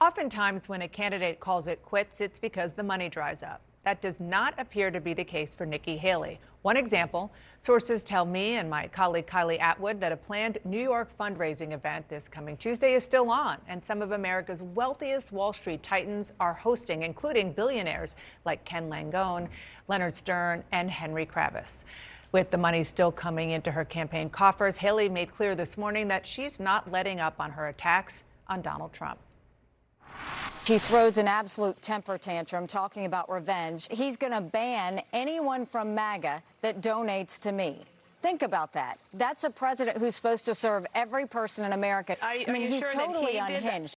Oftentimes, when a candidate calls it quits, it's because the money dries up. That does not appear to be the case for Nikki Haley. One example, sources tell me and my colleague Kylie Atwood that a planned New York fundraising event this coming Tuesday is still on, and some of America's wealthiest Wall Street titans are hosting, including billionaires like Ken Langone, Leonard Stern, and Henry Kravis. With the money still coming into her campaign coffers, Haley made clear this morning that she's not letting up on her attacks on Donald Trump. She throws an absolute temper tantrum talking about revenge. He's going to ban anyone from MAGA that donates to me. Think about that. That's a president who's supposed to serve every person in America. I mean, he's sure totally unhinged.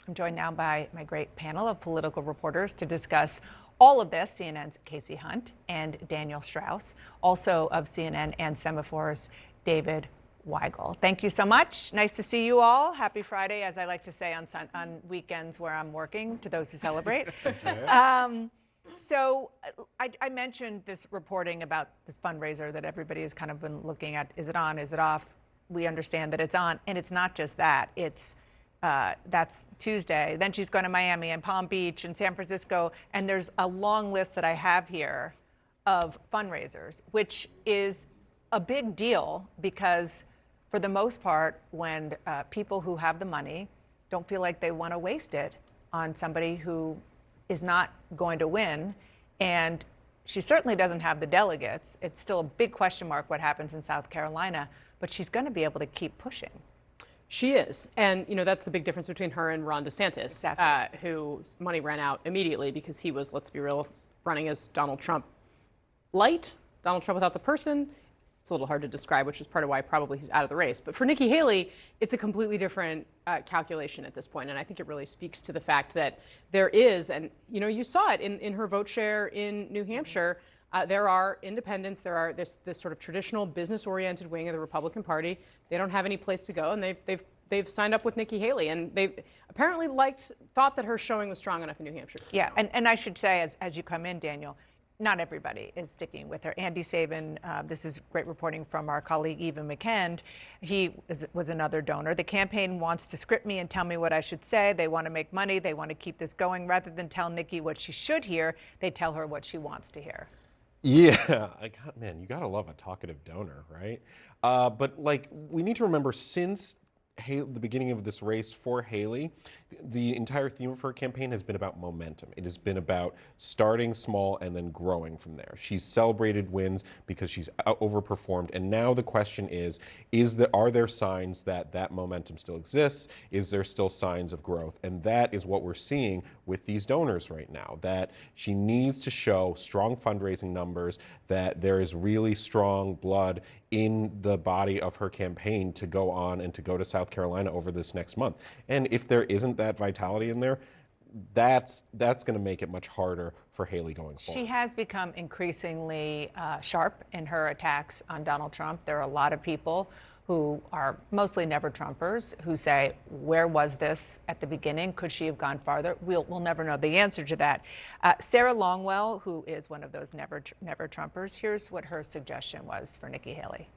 I'm joined now by my great panel of political reporters to discuss all of this. CNN's Casey Hunt and Daniel Strauss, also of CNN and Semaphor's David Weigel. Thank you so much. Nice to see you all. Happy Friday, as I like to say on weekends where I'm working, to those who celebrate. So I mentioned this reporting about this fundraiser that everybody has kind of been looking at. Is it on? Is it off? We understand that it's on. And it's not just that. It's that's Tuesday. Then she's going to Miami and Palm Beach and San Francisco. And there's a long list that I have here of fundraisers, which is a big deal because for the most part, when people who have the money don't feel like they want to waste it on somebody who is not going to win, and she certainly doesn't have the delegates, it's still a big question mark what happens in South Carolina, but she's going to be able to keep pushing. She is. And, you know, that's the big difference between her and Ron DeSantis, Exactly. whose money ran out immediately because he was, let's be real, running as Donald Trump light, Donald Trump without the person. It's a little hard to describe, which is part of why probably he's out of the race. But for Nikki Haley, it's a completely different calculation at this point. And I think it really speaks to the fact that there is, and you know, you saw it in her vote share in New Hampshire, there are independents, there's this sort of traditional business-oriented wing of the Republican Party. They don't have any place to go, and they've signed up with Nikki Haley. And they apparently thought that her showing was strong enough in New Hampshire. Yeah, and I should say, as you come in, Daniel, not everybody is sticking with her. Andy Sabin, this is great reporting from our colleague Eva McKend. He was another donor. The campaign wants to script me and tell me what I should say. They want to make money. They want to keep this going. Rather than tell Nikki what she should hear, they tell her what she wants to hear. Yeah, man, you gotta love a talkative donor, right? But like, we need to remember, since the beginning of this race for Haley, the entire theme of her campaign has been about momentum. It has been about starting small and then growing from there. She's celebrated wins because she's overperformed, and now the question is are there signs that that momentum still exists? Is there still signs of growth? And that is what we're seeing with these donors right now, that she needs to show strong fundraising numbers, that there is really strong blood in the body of her campaign to go on and to go to South Carolina over this next month. And if there isn't that vitality in there, that's going to make it much harder for Haley going forward. She has become increasingly sharp in her attacks on Donald Trump. There are a lot of people who are mostly never-Trumpers who say, where was this at the beginning? Could she have gone farther? We'll never know the answer to that. Sarah Longwell, who is one of those never-Trumpers, here's what her suggestion was for Nikki Haley.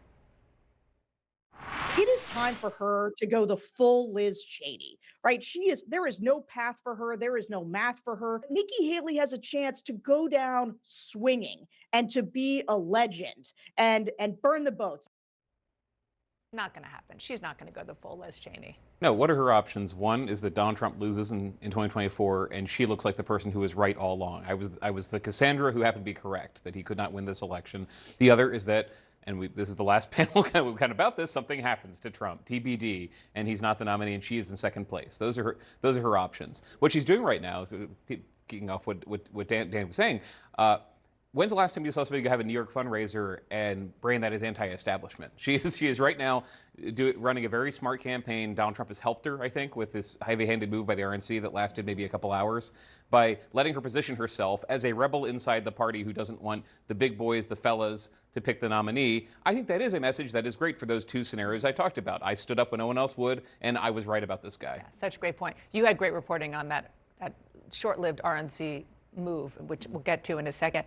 It is time for her to go the full Liz Cheney, right? There is no path for her. There is no math for her. Nikki Haley has a chance to go down swinging and to be a legend and burn the boats. Not going to happen. She's not going to go the full Liz Cheney. No, what are her options? One is that Donald Trump loses in 2024, and she looks like the person who was right all along. I was the Cassandra who happened to be correct, that he could not win this election. The other is that, and this is the last panel kind of about this, something happens to Trump, TBD, and he's not the nominee, and she is in second place. Those are her options. What she's doing right now, kicking off what Dan was saying, when's the last time you saw somebody have a New York fundraiser and brand that as anti-establishment? She is right now running a very smart campaign. Donald Trump has helped her, I think, with this heavy-handed move by the RNC that lasted maybe a couple hours by letting her position herself as a rebel inside the party who doesn't want the big boys, the fellas, to pick the nominee. I think that is a message that is great for those two scenarios I talked about. I stood up when no one else would, and I was right about this guy. Yeah, such a great point. You had great reporting on that short-lived RNC move, which we'll get to in a second.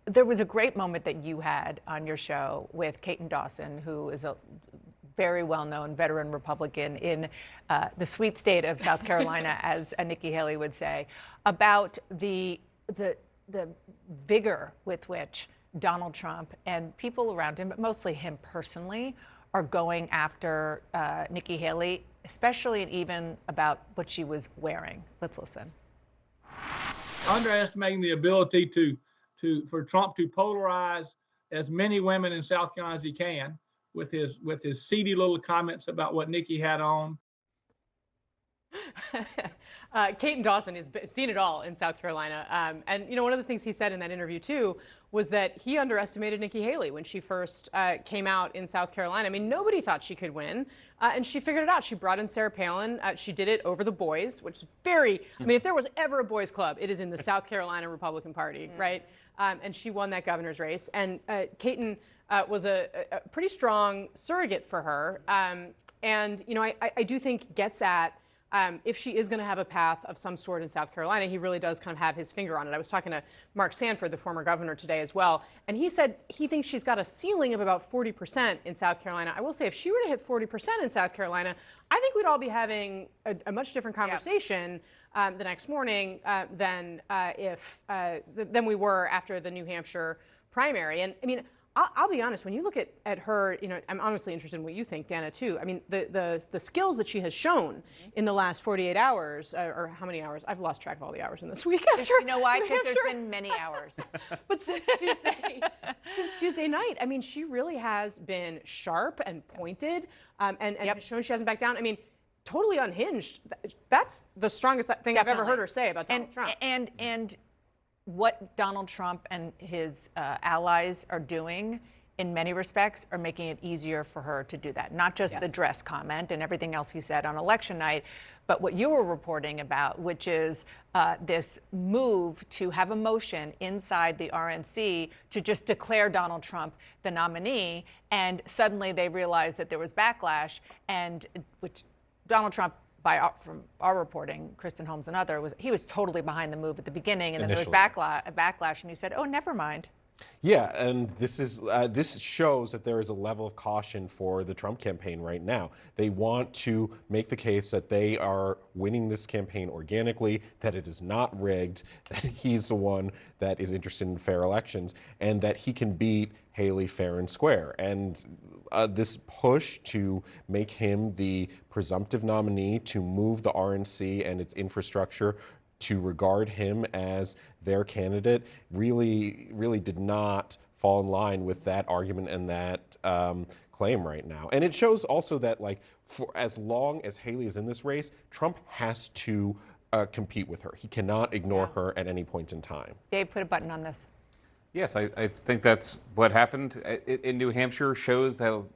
There was a great moment that you had on your show with Caton Dawson, who is a very well-known veteran Republican in the sweet state of South Carolina, as Nikki Haley would say, about the vigor with which Donald Trump and people around him, but mostly him personally, are going after Nikki Haley, especially and even about what she was wearing. Let's listen. Underestimating the ability for Trump to polarize as many women in South Carolina as he can with his seedy little comments about what Nikki had on. Caton Dawson has seen it all in South Carolina. And, one of the things he said in that interview, too, was that he underestimated Nikki Haley when she first came out in South Carolina. I mean, nobody thought she could win. And she figured it out. She brought in Sarah Palin. She did it over the boys, which is if there was ever a boys club, it is in the South Carolina Republican Party, right? And she won that governor's race. And Caton was a pretty strong surrogate for her. And, I do think gets at if she is going to have a path of some sort in South Carolina, he really does kind of have his finger on it. I was talking to Mark Sanford, the former governor, today as well, and he said he thinks she's got a ceiling of about 40% in South Carolina. I will say, if she were to hit 40% in South Carolina, I think we'd all be having a much different conversation the next morning than we were after the New Hampshire primary. And I mean, I'll be honest, when you look at her, I'm honestly interested in what you think, Dana, too. I mean, the skills that she has shown in the last 48 hours, or how many hours? I've lost track of all the hours in this week. You know why? Because there's been many hours. But since Tuesday night, I mean, she really has been sharp and pointed, and has shown she hasn't backed down. I mean, totally unhinged. That's the strongest thing I've ever heard her say about Donald Trump. And what Donald Trump and his allies are doing, in many respects, are making it easier for her to do that. Not just the dress comment and everything else he said on election night, but what you were reporting about, which is this move to have a motion inside the RNC to just declare Donald Trump the nominee, and suddenly they realized that there was backlash, and which Donald Trump, from our reporting, Kristen Holmes and he was totally behind the move at the beginning, and then there was backlash, and he said, "Oh, never mind." Yeah, and this shows that there is a level of caution for the Trump campaign right now. They want to make the case that they are winning this campaign organically, that it is not rigged, that he's the one that is interested in fair elections, and that he can beat Haley fair and square. And this push to make him the presumptive nominee, to move the RNC and its infrastructure to regard him as their candidate, really did not fall in line with that argument and that claim right now. And it shows also that, for as long as Haley is in this race, Trump has to compete with her. He cannot ignore her at any point in time. Dave, put a button on this. Yes, I think that's what happened in New Hampshire. Shows how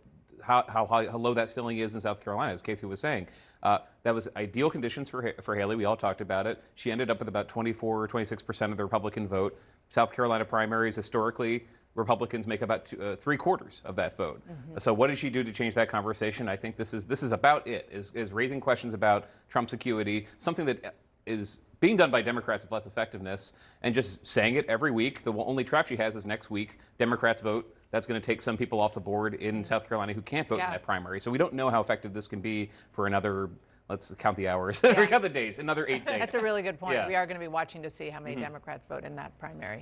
low that ceiling is in South Carolina, as Casey was saying. That was ideal conditions for Haley. We all talked about it. She ended up with about 24 or 26% of the Republican vote. South Carolina primaries, historically, Republicans make about 3/4 of that vote. Mm-hmm. So what did she do to change that conversation? I think this is about it, is raising questions about Trump's acuity, something that is being done by Democrats with less effectiveness, and just saying it every week. The only trap she has is next week, Democrats vote. That's going to take some people off the board in South Carolina who can't vote in that primary. So we don't know how effective this can be for another, let's count the hours, count the days, another 8 days. That's a really good point. Yeah. We are going to be watching to see how many Democrats vote in that primary.